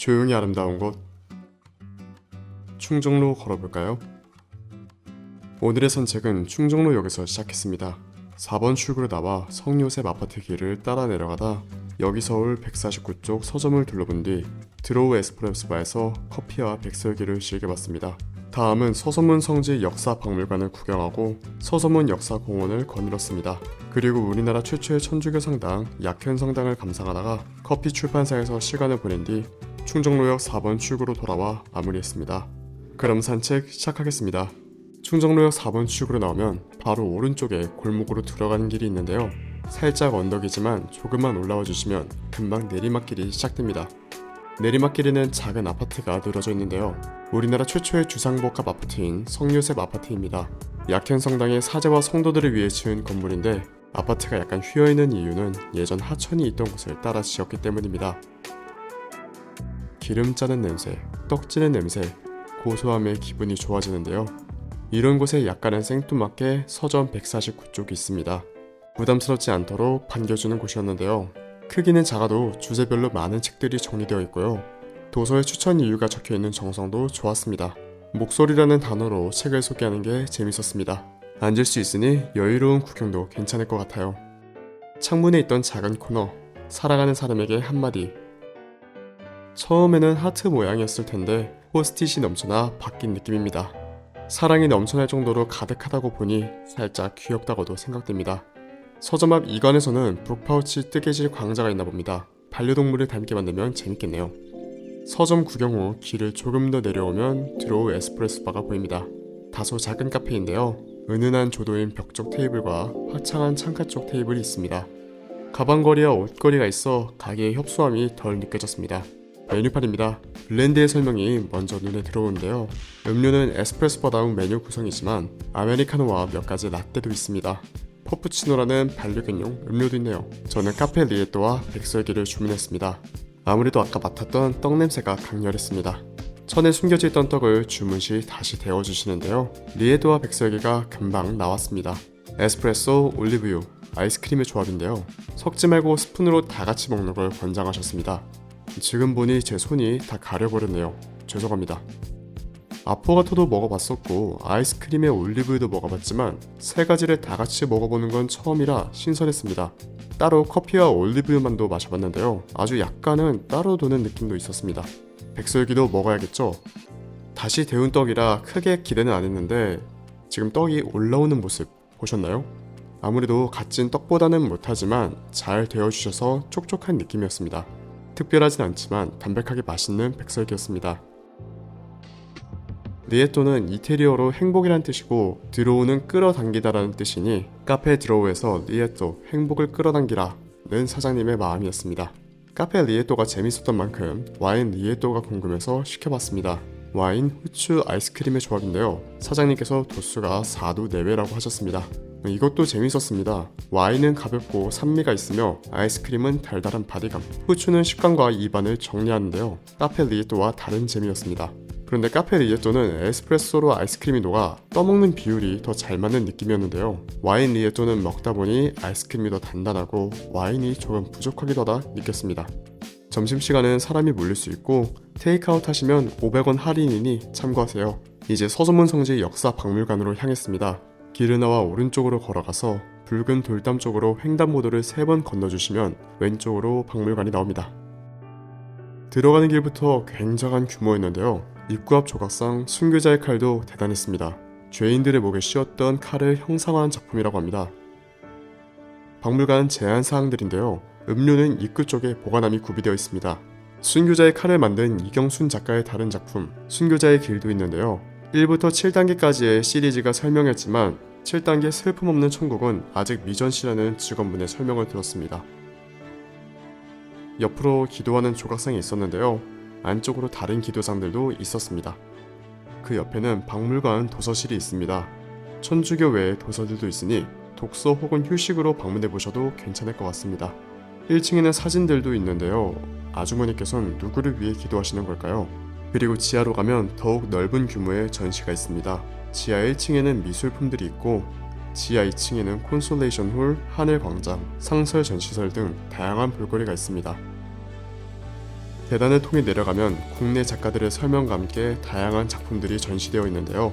조용히 아름다운 곳 충정로 걸어볼까요? 오늘의 산책은 충정로역에서 시작했습니다. 4번 출구로 나와 성요셉 아파트 길을 따라 내려가다 여기서울 149쪽 서점을 둘러본 뒤 드로우 에스프레소 바에서 커피와 백설기를 즐겨봤습니다. 다음은 서소문 성지 역사박물관을 구경하고 서소문 역사공원을 거닐었습니다. 그리고 우리나라 최초의 천주교 성당 약현성당을 감상하다가 커피 출판사에서 시간을 보낸 뒤 충정로역 4번 출구로 돌아와 마무리했습니다. 그럼 산책 시작하겠습니다. 충정로역 4번 출구로 나오면 바로 오른쪽에 골목으로 들어가는 길이 있는데요. 살짝 언덕이지만 조금만 올라와 주시면 금방 내리막길이 시작됩니다. 내리막길에는 작은 아파트가 늘어져 있는데요. 우리나라 최초의 주상복합 아파트인 성요셉 아파트입니다. 약현성당의 사제와 성도들을 위해 지은 건물인데 아파트가 약간 휘어있는 이유는 예전 하천이 있던 곳을 따라 지었기 때문입니다. 기름 짜는 냄새, 떡 찌는 냄새, 고소함에 기분이 좋아지는데요. 이런 곳에 약간은 생뚱맞게 서점 149쪽이 있습니다. 부담스럽지 않도록 반겨주는 곳이었는데요. 크기는 작아도 주제별로 많은 책들이 정리되어 있고요. 도서의 추천 이유가 적혀있는 정성도 좋았습니다. 목소리라는 단어로 책을 소개하는 게 재밌었습니다. 앉을 수 있으니 여유로운 구경도 괜찮을 것 같아요. 창문에 있던 작은 코너, 사랑하는 사람에게 한마디. 처음에는 하트 모양이었을 텐데 포스트잇이 넘쳐나 바뀐 느낌입니다. 사랑이 넘쳐날 정도로 가득하다고 보니 살짝 귀엽다고도 생각됩니다. 서점 앞 이관에서는 북파우치 뜨개질 광자가 있나 봅니다. 반려동물을 닮게 만들면 재밌겠네요. 서점 구경 후 길을 조금 더 내려오면 드로우 에스프레소 바가 보입니다. 다소 작은 카페인데요. 은은한 조도인 벽 쪽 테이블과 화창한 창가 쪽 테이블이 있습니다. 가방거리와 옷걸이가 있어 가게의 협소함이 덜 느껴졌습니다. 메뉴판입니다. 블렌드의 설명이 먼저 눈에 들어오는데요. 음료는 에스프레소바다운 메뉴 구성이지만 아메리카노와 몇 가지 라떼도 있습니다. 퍼푸치노라는 반려견용 음료도 있네요. 저는 카페 리에또와 백설기를 주문했습니다. 아무래도 아까 맡았던 떡 냄새가 강렬했습니다. 천에 숨겨져 있던 떡을 주문 시 다시 데워주시는데요. 리에또와 백설기가 금방 나왔습니다. 에스프레소, 올리브유, 아이스크림의 조합인데요. 섞지 말고 스푼으로 다 같이 먹는 걸 권장하셨습니다. 지금 보니 제 손이 다 가려버렸네요. 죄송합니다. 아포가토도 먹어봤었고 아이스크림에 올리브유도 먹어봤지만 세 가지를 다 같이 먹어보는 건 처음이라 신선했습니다. 따로 커피와 올리브유만도 마셔봤는데요. 아주 약간은 따로 도는 느낌도 있었습니다. 백설기도 먹어야겠죠? 다시 데운 떡이라 크게 기대는 안 했는데 지금 떡이 올라오는 모습 보셨나요? 아무래도 갓 찐 떡보다는 못하지만 잘 데워주셔서 촉촉한 느낌이었습니다. 특별하진 않지만 담백하게 맛있는 백설기였습니다. 리에또는 이태리어로 행복이란 뜻이고 드로우는 끌어당기다라는 뜻이니 카페 드로우에서 리에또 행복을 끌어당기라는 사장님의 마음이었습니다. 카페 리에또가 재밌었던 만큼 와인 리에또가 궁금해서 시켜봤습니다. 와인, 후추, 아이스크림의 조합인데요. 사장님께서 도수가 4도 내외라고 하셨습니다. 이것도 재밌었습니다. 와인은 가볍고 산미가 있으며 아이스크림은 달달한 바디감, 후추는 식감과 입안을 정리하는데요. 카페 리에또와 다른 재미였습니다. 그런데 카페 리에또는 에스프레소로 아이스크림이 녹아 떠먹는 비율이 더 잘 맞는 느낌이었는데요. 와인 리에또는 먹다 보니 아이스크림이 더 단단하고 와인이 조금 부족하기도 하다 느꼈습니다. 점심시간은 사람이 몰릴 수 있고 테이크아웃 하시면 500원 할인이니 참고하세요. 이제 서소문 성지 역사 박물관으로 향했습니다. 길을 나와 오른쪽으로 걸어가서 붉은 돌담 쪽으로 횡단보도를 3번 건너주시면 왼쪽으로 박물관이 나옵니다. 들어가는 길부터 굉장한 규모였는데요. 입구 앞 조각상 순교자의 칼도 대단했습니다. 죄인들의 목에 씌웠던 칼을 형상화한 작품이라고 합니다. 박물관 제한사항들인데요. 음료는 입구 쪽에 보관함이 구비되어 있습니다. 순교자의 칼을 만든 이경순 작가의 다른 작품 순교자의 길도 있는데요. 1부터 7단계까지의 시리즈가 설명했지만 7단계 슬픔 없는 천국은 아직 미전시라는 직원분의 설명을 들었습니다. 옆으로 기도하는 조각상이 있었는데요. 안쪽으로 다른 기도상들도 있었습니다. 그 옆에는 박물관 도서실이 있습니다. 천주교 외에 도서들도 있으니 독서 혹은 휴식으로 방문해 보셔도 괜찮을 것 같습니다. 1층에는 사진들도 있는데요. 아주머니께서는 누구를 위해 기도하시는 걸까요? 그리고 지하로 가면 더욱 넓은 규모의 전시가 있습니다. 지하 1층에는 미술품들이 있고 지하 2층에는 콘솔레이션 홀, 하늘광장, 상설 전시설 등 다양한 볼거리가 있습니다. 계단을 통해 내려가면 국내 작가들의 설명과 함께 다양한 작품들이 전시되어 있는데요.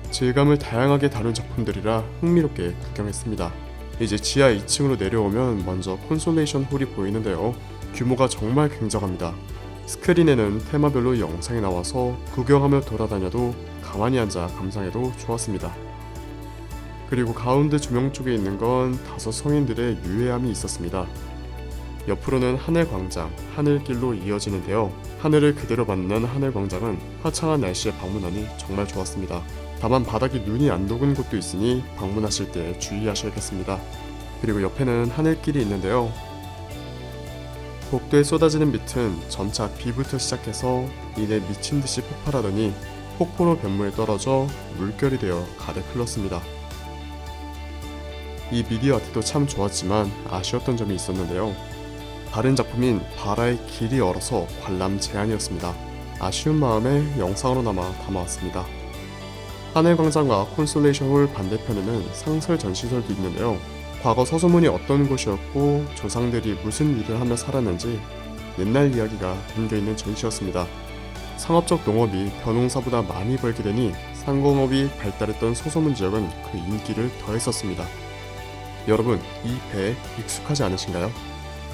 질감을 다양하게 다룬 작품들이라 흥미롭게 구경했습니다. 이제 지하 2층으로 내려오면 먼저 콘솔레이션 홀이 보이는데요. 규모가 정말 굉장합니다. 스크린에는 테마별로 영상이 나와서 구경하며 돌아다녀도 가만히 앉아 감상해도 좋았습니다. 그리고 가운데 조명 쪽에 있는 건 다섯 성인들의 유해함이 있었습니다. 옆으로는 하늘광장, 하늘길로 이어지는데요. 하늘을 그대로 받는 하늘광장은 화창한 날씨에 방문하니 정말 좋았습니다. 다만 바닥이 눈이 안 녹은 곳도 있으니 방문하실 때 주의하셔야겠습니다. 그리고 옆에는 하늘길이 있는데요. 복도에 쏟아지는 빛은 점차 비부터 시작해서 이내 미친듯이 폭발하더니 폭포로 변모에 떨어져 물결이 되어 가득 흘렀습니다. 이 미디어 아트도 참 좋았지만 아쉬웠던 점이 있었는데요. 다른 작품인 바라의 길이 얼어서 관람 제한이었습니다. 아쉬운 마음에 영상으로나마 담아왔습니다. 하늘광장과 콘솔레이션 홀 반대편에는 상설 전시설도 있는데요. 과거 서소문이 어떤 곳이었고 조상들이 무슨 일을 하며 살았는지 옛날 이야기가 담겨있는 전시였습니다. 상업적 농업이 벼농사보다 많이 벌게 되니 상공업이 발달했던 소소문 지역은 그 인기를 더했었습니다. 여러분, 이 배에 익숙하지 않으신가요?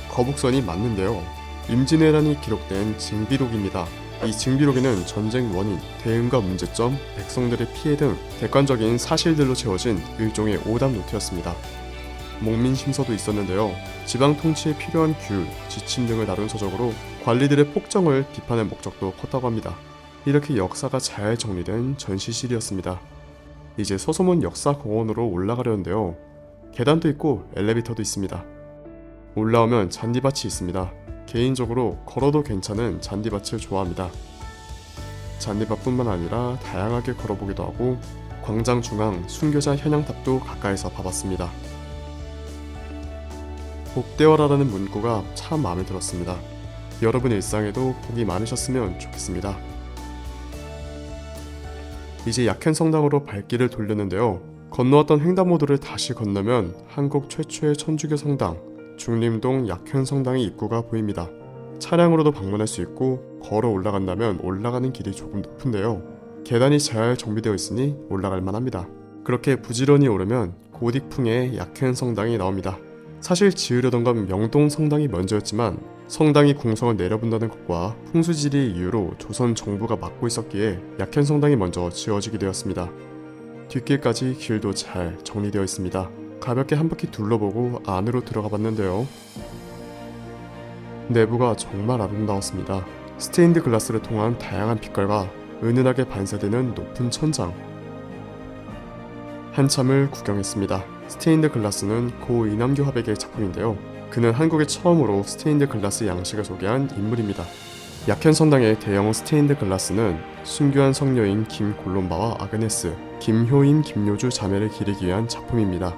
거북선이 맞는데요. 임진왜란이 기록된 징비록입니다. 이 징비록에는 전쟁 원인, 대응과 문제점, 백성들의 피해 등 객관적인 사실들로 채워진 일종의 오답 노트였습니다. 목민심서도 있었는데요. 지방 통치에 필요한 규율, 지침 등을 다룬 서적으로 관리들의 폭정을 비판할 목적도 컸다고 합니다. 이렇게 역사가 잘 정리된 전시실이었습니다. 이제 소소문 역사공원으로 올라가려는데요. 계단도 있고 엘리베이터도 있습니다. 올라오면 잔디밭이 있습니다. 개인적으로 걸어도 괜찮은 잔디밭을 좋아합니다. 잔디밭뿐만 아니라 다양하게 걸어보기도 하고 광장 중앙 순교자 현양탑도 가까이서 봐봤습니다. 복대화라는 문구가 참 마음에 들었습니다. 여러분 일상에도 복이 많으셨으면 좋겠습니다. 이제 약현성당으로 발길을 돌렸는데요. 건너왔던 횡단보도를 다시 건너면 한국 최초의 천주교 성당 중림동 약현성당의 입구가 보입니다. 차량으로도 방문할 수 있고 걸어 올라간다면 올라가는 길이 조금 높은데요. 계단이 잘 정비되어 있으니 올라갈 만합니다. 그렇게 부지런히 오르면 고딕풍의 약현성당이 나옵니다. 사실 지으려던 건 명동성당이 먼저였지만 성당이 궁성을 내려본다는 것과 풍수지리 이유로 조선 정부가 막고 있었기에 약현성당이 먼저 지어지게 되었습니다. 뒷길까지 길도 잘 정리되어 있습니다. 가볍게 한 바퀴 둘러보고 안으로 들어가 봤는데요. 내부가 정말 아름다웠습니다. 스테인드 글라스를 통한 다양한 빛깔과 은은하게 반사되는 높은 천장. 한참을 구경했습니다. 스테인드 글라스는 고 이남규 화백의 작품인데요. 그는 한국에 처음으로 스테인드 글라스 양식을 소개한 인물입니다. 약현성당의 대형 스테인드 글라스는 순교한 성녀인 김골롬바와 아그네스, 김효임, 김요주 자매를 기리기 위한 작품입니다.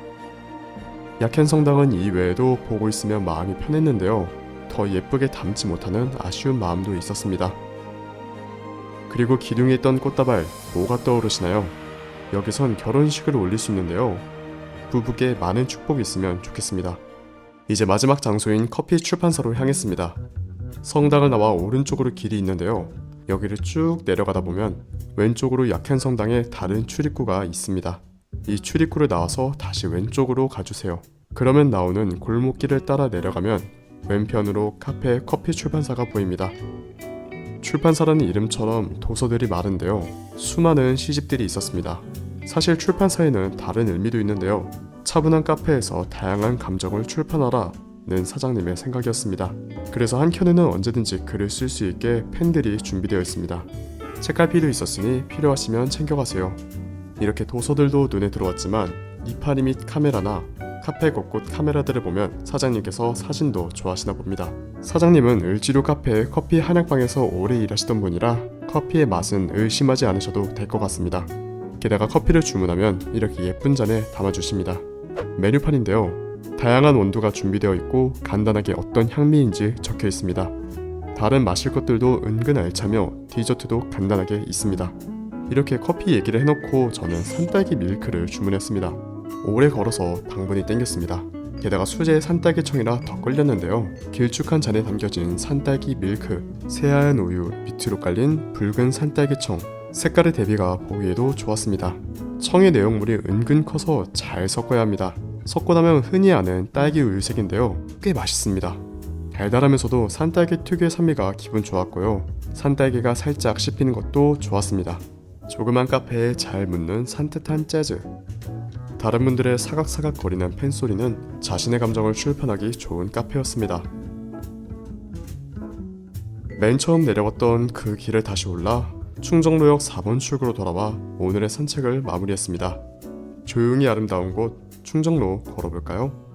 약현성당은 이외에도 보고 있으면 마음이 편했는데요. 더 예쁘게 담지 못하는 아쉬운 마음도 있었습니다. 그리고 기둥에 있던 꽃다발, 뭐가 떠오르시나요? 여기선 결혼식을 올릴 수 있는데요. 부부께 많은 축복이 있으면 좋겠습니다. 이제 마지막 장소인 커피 출판사로 향했습니다. 성당을 나와 오른쪽으로 길이 있는데요. 여기를 쭉 내려가다 보면 왼쪽으로 약현성당에 다른 출입구가 있습니다. 이 출입구를 나와서 다시 왼쪽으로 가주세요. 그러면 나오는 골목길을 따라 내려가면 왼편으로 카페 커피 출판사가 보입니다. 출판사라는 이름처럼 도서들이 많은데요. 수많은 시집들이 있었습니다. 사실 출판사에는 다른 의미도 있는데요. 차분한 카페에서 다양한 감정을 출판하라는 사장님의 생각이었습니다. 그래서 한켠에는 언제든지 글을 쓸 수 있게 펜들이 준비되어 있습니다. 책갈피도 있었으니 필요하시면 챙겨가세요. 이렇게 도서들도 눈에 들어왔지만 이파리 및 카메라나 카페 곳곳 카메라들을 보면 사장님께서 사진도 좋아하시나 봅니다. 사장님은 을지로 카페 커피 한약방에서 오래 일하시던 분이라 커피의 맛은 의심하지 않으셔도 될 것 같습니다. 게다가 커피를 주문하면 이렇게 예쁜 잔에 담아주십니다. 메뉴판인데요. 다양한 온도가 준비되어 있고 간단하게 어떤 향미인지 적혀 있습니다. 다른 마실 것들도 은근 알차며 디저트도 간단하게 있습니다. 이렇게 커피 얘기를 해놓고 저는 산딸기 밀크를 주문했습니다. 오래 걸어서 당분이 땡겼습니다. 게다가 수제의 산딸기청이라 더 끌렸는데요. 길쭉한 잔에 담겨진 산딸기 밀크, 새하얀 우유, 밑으로 깔린 붉은 산딸기청, 색깔의 대비가 보기에도 좋았습니다. 청의 내용물이 은근 커서 잘 섞어야 합니다. 섞고 나면 흔히 아는 딸기 우유색인데요. 꽤 맛있습니다. 달달하면서도 산딸기 특유의 산미가 기분 좋았고요. 산딸기가 살짝 씹히는 것도 좋았습니다. 조그만 카페에 잘 묻는 산뜻한 재즈. 다른 분들의 사각사각 거리는 팬소리는 자신의 감정을 출판하기 좋은 카페였습니다. 맨 처음 내려왔던 그 길을 다시 올라 충정로역 4번 출구로 돌아와 오늘의 산책을 마무리했습니다. 조용히 아름다운 곳 충정로 걸어볼까요?